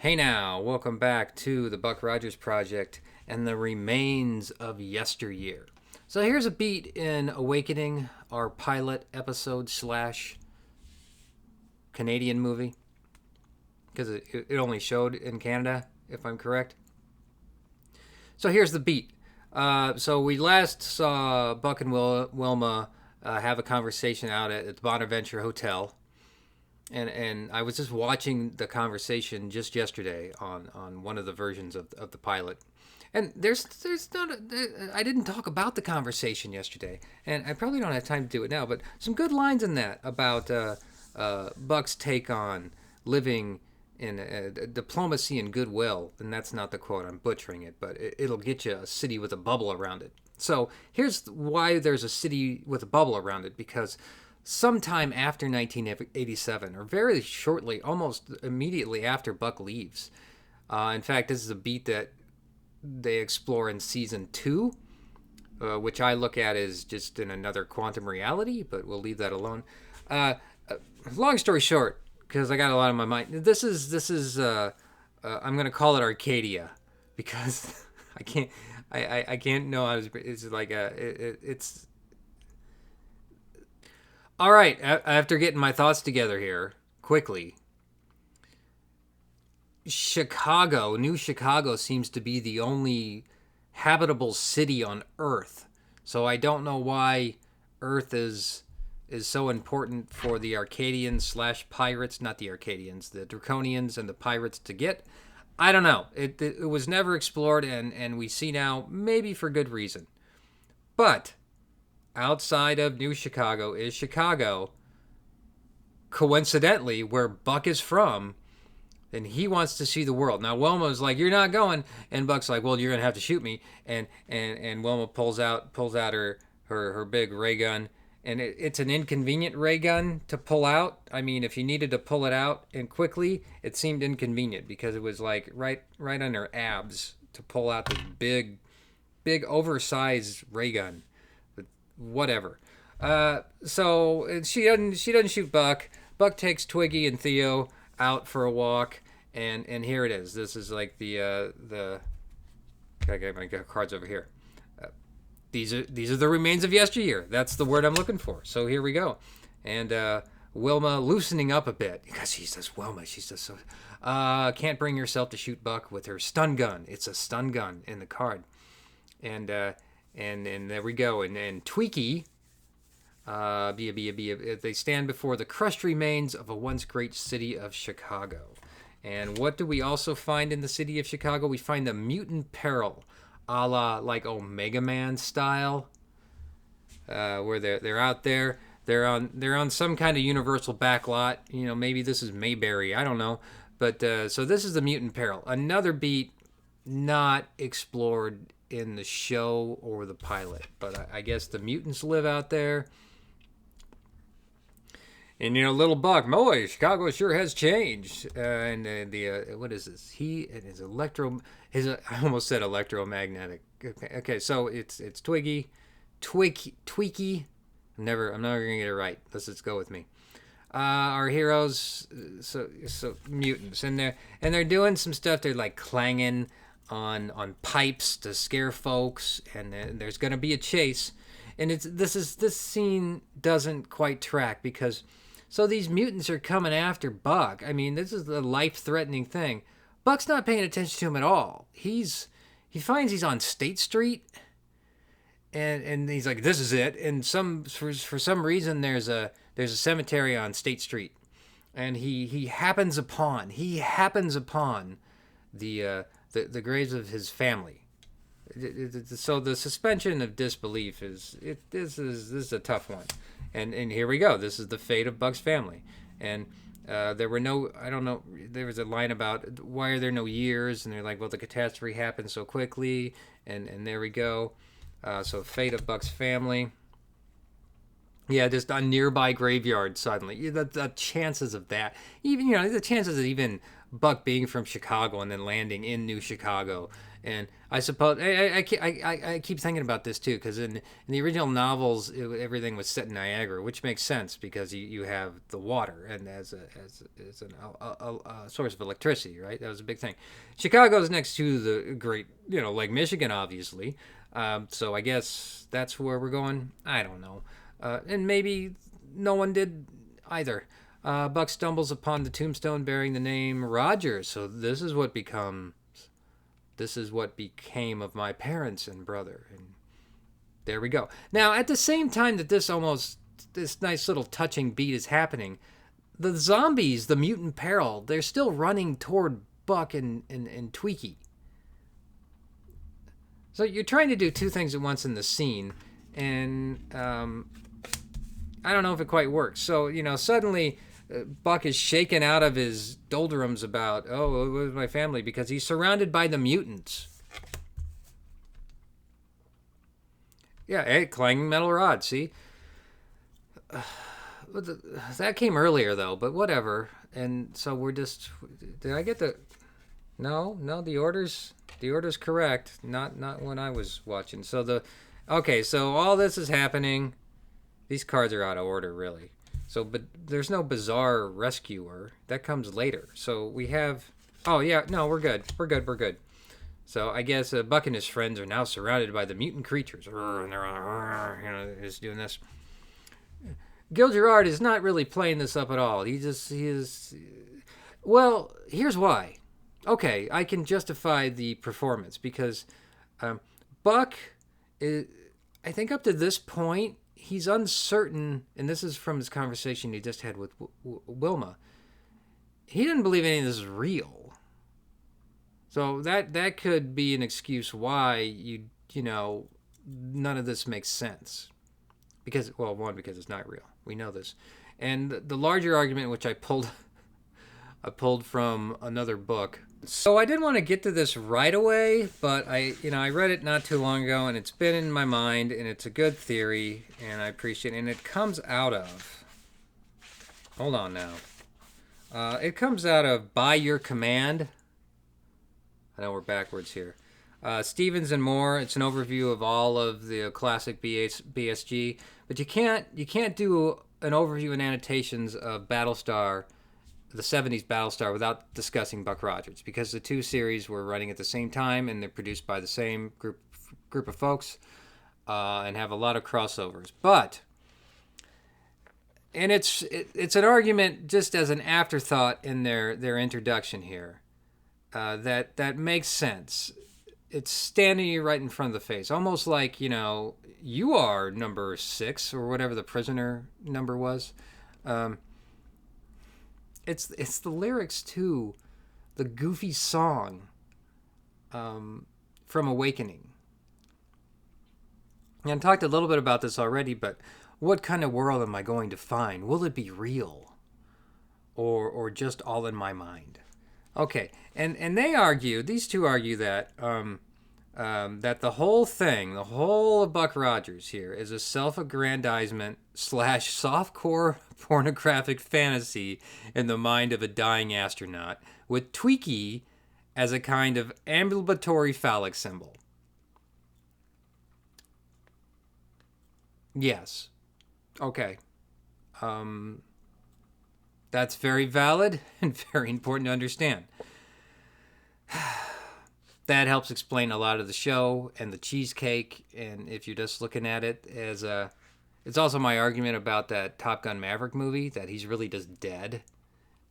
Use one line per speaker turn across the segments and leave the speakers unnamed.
Hey now, welcome back to the Buck Rogers Project and the remains of yesteryear. So here's a beat in Awakening, our pilot episode slash Canadian movie, because it only showed in Canada, if I'm correct. So here's the beat. So we last saw Buck and Wilma have a conversation out at the Bonaventure Hotel. And I was just watching the conversation just yesterday on one of the versions of the pilot, and there's not I didn't talk about the conversation yesterday, and I probably don't have time to do it now. But some good lines in that about Buck's take on living in diplomacy and goodwill, and that's not the quote. I'm butchering it, but it'll get you a city with a bubble around it. So here's why there's a city with a bubble around it, because sometime after 1987, or very shortly, almost immediately after Buck leaves. In fact, this is a beat that they explore in season 2, which I look at as just in another quantum reality, but we'll leave that alone. Long story short, because I got a lot on my mind, this is I'm going to call it Arcadia, because I can't know how to, it's like it's all right, after getting my thoughts together here quickly, New Chicago seems to be the only habitable city on Earth. So I don't know why Earth is so important for the Arcadians slash pirates, not the Arcadians, the Draconians and the pirates to get. I don't know. It was never explored, and we see now, maybe for good reason. But outside of New Chicago is Chicago, coincidentally, where Buck is from, and he wants to see the world. Now, Wilma's like, "You're not going," and Buck's like, "Well, you're gonna have to shoot me." And Wilma pulls out her big ray gun, and it's an inconvenient ray gun to pull out. I mean, if you needed to pull it out and quickly, it seemed inconvenient because it was like right on her abs to pull out this big oversized ray gun. Whatever. So she doesn't shoot Buck. Buck takes Twiggy and Theo out for a walk, and here it is. This is like the I got my cards over here. These are the remains of yesteryear. That's the word I'm looking for. So here we go. And Wilma loosening up a bit, because she says Wilma. She says so. Can't bring herself to shoot Buck with her stun gun. It's a stun gun in the card, and there we go. And Tweaky, they stand before the crushed remains of a once great city of Chicago. And what do we also find in the city of Chicago? We find the Mutant Peril, a la like Omega Man style, where they're out there. They're on some kind of universal backlot. You know, maybe this is Mayberry. I don't know. But so this is the Mutant Peril. Another beat not explored in the show or the pilot, but I guess the mutants live out there. And little Buck, boy, Chicago sure has changed. And what is this? He and his I almost said electromagnetic. Okay, so it's Tweaky. I'm never gonna get it right. Let's just go with me. Our heroes, so mutants, and they're doing some stuff. They're like clanging on pipes to scare folks, and there's gonna be a chase, and this scene doesn't quite track, because so these mutants are coming after Buck. I mean, this is a life-threatening thing. Buck's not paying attention to him at all. He finds he's on State Street, and he's like, this is it. And for some reason there's a cemetery on State Street, and he happens upon the graves of his family. So the suspension of disbelief this is a tough one, and here we go. This is the fate of Buck's family, and there were no, I don't know, there was a line about why are there no years, and they're like, well, the catastrophe happened so quickly, and there we go. So fate of Buck's family. Yeah, just a nearby graveyard suddenly. The chances of that, even the chances of even Buck being from Chicago and then landing in New Chicago. And I suppose I keep thinking about this too, because in the original novels, everything was set in Niagara, which makes sense because you have the water and as a source of electricity, right? That was a big thing. Chicago's next to the great, Lake Michigan, obviously. So I guess that's where we're going. I don't know, and maybe no one did either. Buck stumbles upon the tombstone bearing the name Rogers. So this is what became of my parents and brother. And there we go. Now, at the same time that this nice little touching beat is happening, the zombies, the Mutant Peril, they're still running toward Buck and Tweaky. So you're trying to do two things at once in the scene, and I don't know if it quite works. So, suddenly Buck is shaken out of his doldrums about, it was my family, because he's surrounded by the mutants. Yeah, hey, clanging metal rod, see? That came earlier, though, but whatever. And so we're just... Did I get the... No, the order's correct. Not when I was watching. Okay, so all this is happening. These cards are out of order, really. So, but there's no bizarre rescuer. That comes later. So we have... Oh, yeah, no, we're good. We're good. So I guess Buck and his friends are now surrounded by the mutant creatures. And they're just doing this. Gil Gerard is not really playing this up at all. He is... Well, here's why. Okay, I can justify the performance because Buck, I think up to this point, he's uncertain, and this is from his conversation he just had with Wilma. He didn't believe any of this is real. So that could be an excuse why none of this makes sense. Because it's not real. We know this. And the larger argument, which I pulled from another book. So I didn't want to get to this right away, but I read it not too long ago, and it's been in my mind, and it's a good theory, and I appreciate it. And it comes out of... Hold on now. It comes out of By Your Command. I know we're backwards here. Stevens and Moore. It's an overview of all of the classic BSG, but you can't do an overview and annotations of Battlestar, the 70s Battlestar, without discussing Buck Rogers, because the two series were running at the same time and they're produced by the same group of folks and have a lot of crossovers. And it's an argument just as an afterthought in their introduction here that makes sense. It's standing you right in front of the face, almost like you are number 6 or whatever the prisoner number was. It's the lyrics to the goofy song from Awakening. And I talked a little bit about this already, but what kind of world am I going to find? Will it be real? Or just all in my mind? Okay, and these two argue that that the whole thing, the whole of Buck Rogers here, is a self-aggrandizement / softcore pornographic fantasy in the mind of a dying astronaut, with Tweaky as a kind of ambulatory phallic symbol. Yes. Okay. That's very valid and very important to understand. That helps explain a lot of the show and the cheesecake, and if you're just looking at it as a... It's also my argument about that Top Gun Maverick movie, that he's really just dead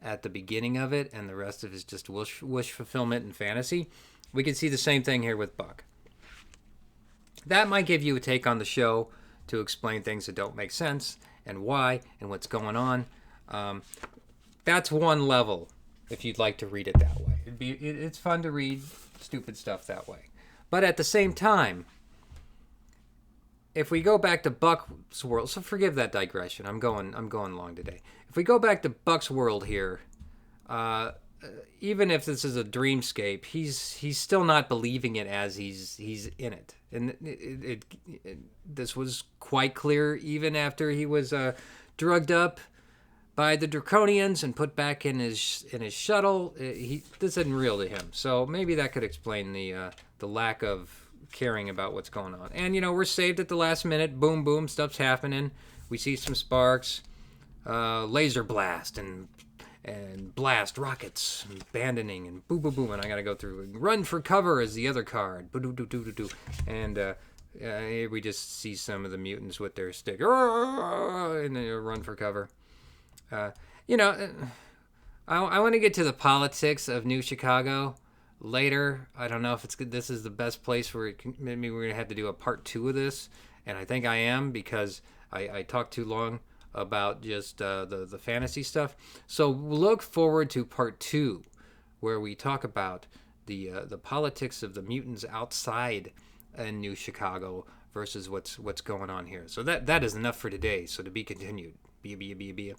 at the beginning of it, and the rest of it is just wish fulfillment and fantasy. We can see the same thing here with Buck. That might give you a take on the show to explain things that don't make sense, and why, and what's going on. That's one level, if you'd like to read it that way. It's fun to read stupid stuff that way. But at the same time, if we go back to Buck's world, so forgive that digression. I'm going long today. If we go back to Buck's world here, even if this is a dreamscape, he's still not believing it as he's in it. And this was quite clear even after he was drugged up by the Draconians and put back in his shuttle. This isn't real to him, so maybe that could explain the lack of caring about what's going on. And we're saved at the last minute. Boom, boom, stuff's happening. We see some sparks, laser blast, and blast rockets, and abandoning, and boom, boom, boom. And I gotta go through and run for cover as the other card. And here we just see some of the mutants with their stick, and they run for cover. I want to get to the politics of New Chicago later. I don't know if this is the best place where maybe we're going to have to do a part 2 of this. And I think I am, because I talked too long about just the fantasy stuff. So look forward to part 2, where we talk about the politics of the mutants outside in New Chicago versus what's going on here. So that is enough for today. So to be continued. Be